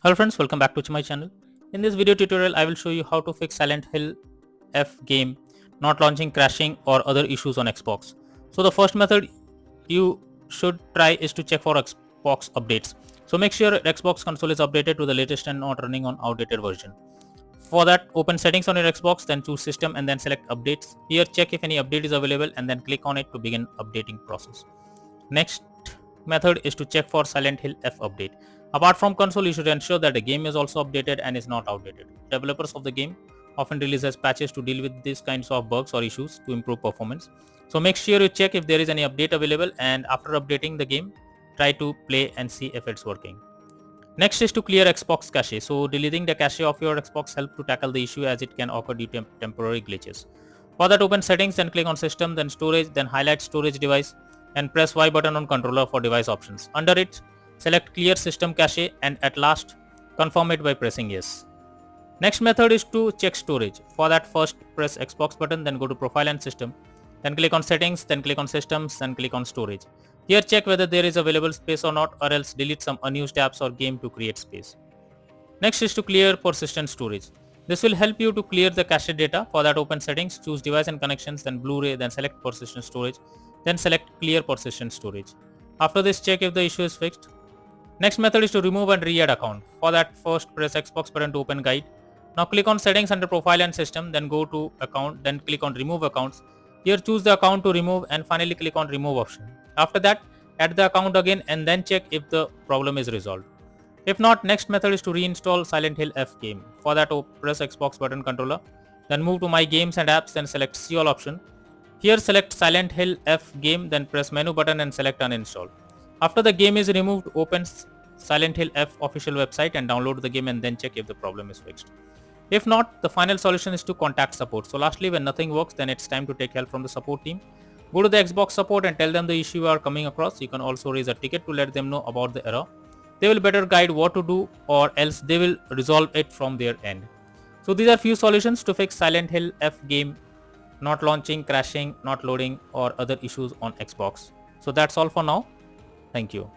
Hello friends, welcome back to my channel. In this video tutorial, I will show you how to fix Silent Hill F game not launching, crashing or other issues on Xbox. So the first method you should try is to check for Xbox updates. So make sure Xbox console is updated to the latest and not running on outdated version. For that, open settings on your Xbox, then choose system and then select updates. Here check if any update is available and then click on it to begin updating process. Next method is to check for Silent Hill F update. Apart from console, you should ensure that the game is also updated and is not outdated. Developers of the game often releases patches to deal with these kinds of bugs or issues to improve performance. So make sure you check if there is any update available, and after updating the game, try to play and see if it's working. Next is to clear Xbox cache. So deleting the cache of your Xbox helps to tackle the issue as it can occur due to temporary glitches. For that, open settings, then click on system, then storage, then highlight storage device and press Y button on controller for device options. Under it, select clear system cache and at last confirm it by pressing yes. Next method is to check storage. For that, first press Xbox button, then go to profile and system, then click on settings, then click on systems, then click on storage. Here check whether there is available space or not, or else delete some unused apps or game to create space. Next is to clear persistent storage. This will help you to clear the cache data. For that, open settings, choose device and connections, then Blu-ray, then select persistent storage, then select clear persistent storage. After this, check if the issue is fixed. Next method is to remove and re-add account. For that, first press Xbox button to open guide. Now click on settings under profile and system, then go to account, then click on remove accounts. Here choose the account to remove and finally click on remove option. After that, add the account again and then check if the problem is resolved. If not, next method is to reinstall Silent Hill F game. For that, press Xbox button controller, then move to my games and apps, then select see all option. Here select Silent Hill F game, then press menu button and select uninstall. After the game is removed, open Silent Hill F official website and download the game and then check if the problem is fixed. If not, the final solution is to contact support. So lastly, when nothing works, then it's time to take help from the support team. Go to the Xbox support and tell them the issue you are coming across. You can also raise a ticket to let them know about the error. They will better guide what to do, or else they will resolve it from their end. So these are few solutions to fix Silent Hill F game not launching, crashing, not loading or other issues on Xbox. So that's all for now. Thank you.